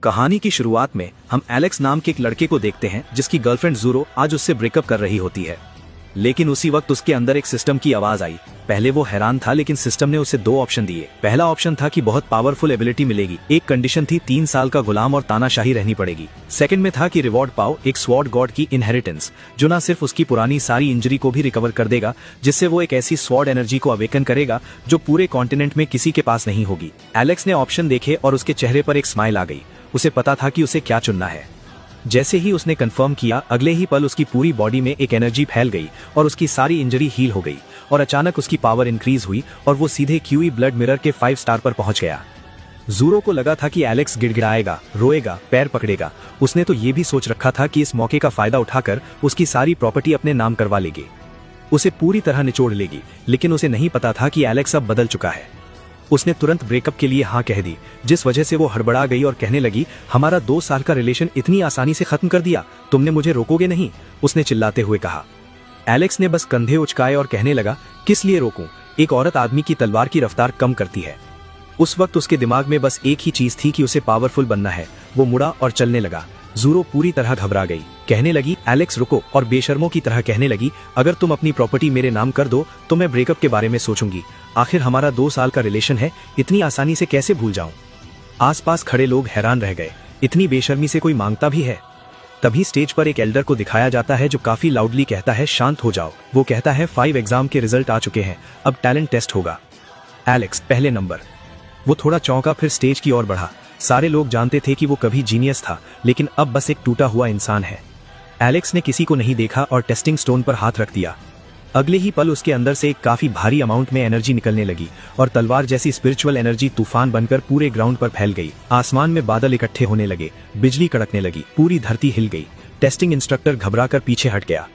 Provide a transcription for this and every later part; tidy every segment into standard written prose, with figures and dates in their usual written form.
कहानी की शुरुआत में हम एलेक्स नाम के एक लड़के को देखते हैं जिसकी गर्लफ्रेंड ज़ूरो आज उससे ब्रेकअप कर रही होती है। लेकिन उसी वक्त उसके अंदर एक सिस्टम की आवाज आई। पहले वो हैरान था, लेकिन सिस्टम ने उसे 2 ऑप्शन दिए। पहला ऑप्शन था कि बहुत पावरफुल एबिलिटी मिलेगी। एक कंडीशन थी 3 साल का गुलाम और तानाशाही रहनी पड़ेगी। सेकंड में था कि रिवॉर्ड पाओ, एक स्वॉर्ड गॉड की इनहेरिटेंस, जो न सिर्फ उसकी पुरानी सारी इंजरी को भी रिकवर कर देगा, जिससे वो एक ऐसी स्वॉर्ड एनर्जी को अवेकन करेगा जो पूरे कॉन्टिनेंट में किसी के पास नहीं होगी। एलेक्स ने ऑप्शन देखे और उसके चेहरे पर एक स्माइल आ गई। उसे पता था कि उसे क्या चुनना है। जैसे ही उसने कंफर्म किया, अगले ही पल उसकी पूरी बॉडी में एक एनर्जी फैल गई और उसकी सारी इंजरी हील हो गई और अचानक उसकी पावर इंक्रीज हुई और वो सीधे क्यूई ब्लड मिरर के 5 स्टार पर पहुंच गया। ज़ूरो को लगा था कि एलेक्स गिड़गिड़ाएगा, रोएगा, पैर पकड़ेगा। उसने तो ये भी सोच रखा था कि इस मौके का फायदा उठाकर उसकी सारी प्रॉपर्टी अपने नाम करवा लेगी, उसे पूरी तरह निचोड़ लेगी। लेकिन उसे नहीं पता था कि एलेक्स अब बदल चुका है। उसने तुरंत ब्रेकअप के लिए हाँ कह दी, जिस वजह से वो हड़बड़ा गई और कहने लगी, हमारा 2 साल का रिलेशन इतनी आसानी से खत्म कर दिया, तुमने मुझे रोकोगे नहीं? उसने चिल्लाते हुए कहा। एलेक्स ने बस कंधे उचकाए और कहने लगा, किस लिए रोकूं? एक औरत आदमी की तलवार की रफ्तार कम करती है। उस वक्त उसके दिमाग में बस एक ही चीज थी कि उसे पावरफुल बनना है। वो मुड़ा और चलने लगा। ज़ूरो पूरी तरह घबरा गई, कहने लगी, एलेक्स रुको, और बेशर्मों की तरह कहने लगी, अगर तुम अपनी प्रॉपर्टी मेरे नाम कर दो तो मैं ब्रेकअप के बारे में सोचूंगी। आखिर हमारा 2 साल का रिलेशन है, इतनी आसानी से कैसे भूल जाऊं? आसपास खड़े लोग हैरान रह गए, इतनी बेशर्मी से कोई मांगता भी है? तभी स्टेज पर एक एल्डर को दिखाया जाता है जो काफी लाउडली कहता है, शांत हो जाओ। वो कहता है, 5 एग्जाम के रिजल्ट आ चुके हैं, अब टैलेंट टेस्ट होगा। एलेक्स पहले नंबर। वो थोड़ा चौंका, फिर स्टेज की ओर बढ़ा। सारे लोग जानते थे कि वो कभी जीनियस था, लेकिन अब बस एक टूटा हुआ इंसान है। एलेक्स ने किसी को नहीं देखा और टेस्टिंग स्टोन पर हाथ रख दिया। अगले ही पल उसके अंदर से एक काफी भारी अमाउंट में एनर्जी निकलने लगी और तलवार जैसी स्पिरिचुअल एनर्जी तूफान बनकर पूरे ग्राउंड पर फैल गई। आसमान में बादल इकट्ठे होने लगे, बिजली कड़कने लगी, पूरी धरती हिल गई। टेस्टिंग इंस्ट्रक्टर घबराकर पीछे हट गया।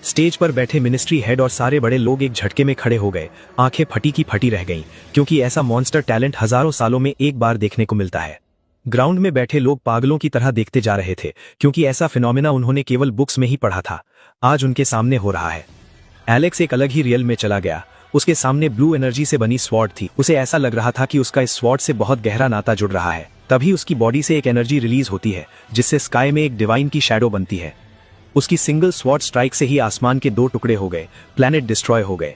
स्टेज पर बैठे मिनिस्ट्री हेड और सारे बड़े लोग एक झटके में खड़े हो गए। आंखें फटी की फटी रह गईं, क्योंकि ऐसा मॉन्स्टर टैलेंट हजारों सालों में एक बार देखने को मिलता है। ग्राउंड में बैठे लोग पागलों की तरह देखते जा रहे थे, क्योंकि ऐसा फिनोमेना उन्होंने केवल बुक्स में ही पढ़ा था, आज उनके सामने हो रहा है। एलेक्स एक अलग ही रियल में चला गया। उसके सामने ब्लू एनर्जी से बनी स्वॉर्ड थी। उसे ऐसा लग रहा था कि उसका इस स्वॉर्ड से बहुत गहरा नाता जुड़ रहा है। तभी उसकी बॉडी से एक एनर्जी रिलीज होती है, जिससे स्काई में एक डिवाइन की शैडो बनती है। उसकी सिंगल स्वॉर्ड स्ट्राइक से ही आसमान के 2 टुकड़े हो गए, प्लैनेट डिस्ट्रॉय हो गए।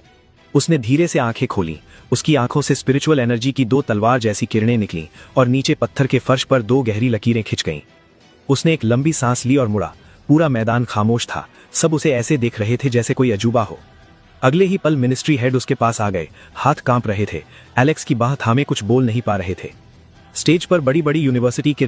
उसने धीरे से आंखें खोली। उसकी आंखों से स्पिरिचुअल एनर्जी की 2 तलवार जैसी किरणें निकलीं और नीचे पत्थर के फर्श पर 2 गहरी लकीरें खिंच गईं। उसने एक लंबी सांस ली और मुड़ा। पूरा मैदान खामोश था, सब उसे ऐसे देख रहे थे जैसे कोई अजूबा हो। अगले ही पल मिनिस्ट्री हेड उसके पास आ गए, हाथ कांप रहे थे। एलेक्स की बाह थामे कुछ बोल नहीं पा रहे थे। स्टेज पर बड़ी बड़ी यूनिवर्सिटी के